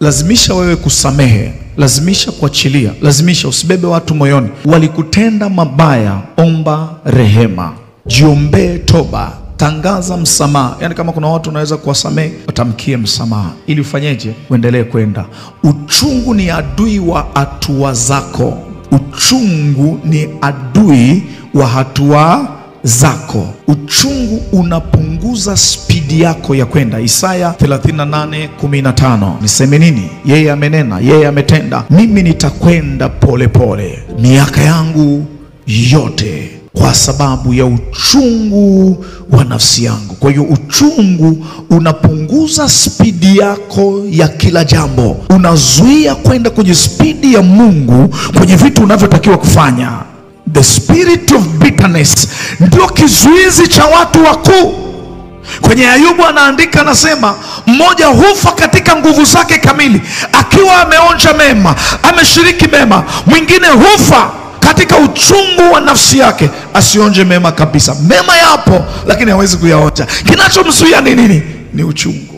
Lazimisha wewe kusamehe, lazimisha kuachilia, lazimisha usibebe watu moyoni. Walikutenda mabaya, omba rehema, jiombee toba, tangaza msamaha. Yani kama kuna watu unaweza kuwasamehe, watamkie msamaha ili ufanyeje? Uendelee kwenda. Uchungu ni adui wa hatua zako. Uchungu ni adui wa hatua zako. Uchungu unapunguza spidi yako ya kwenda. Isaya 38:15. Niseme nini? Yeye amenena, yeye ametenda, mimi nitakwenda pole pole miaka yangu yote, kwa sababu ya uchungu wa nafsi yangu. Kwa hiyo uchungu unapunguza spidi yako ya kila jambo, unazuia kwenda kwenye spidi ya Mungu kwenye vitu unavyotakiwa kufanya. The spirit of bitterness ndio kizuizi cha watu wakuu. Kwenye Ayubu anaandika, anasema mmoja hufa katika nguvu zake kamili, akiwa ameonja mema, ameshiriki mema. Mwingine hufa katika uchungu wa nafsi yake, asionje mema kabisa. Mema yapo lakini hawezi kuyaonja. Kinachomzuia ni nini? Ni uchungu.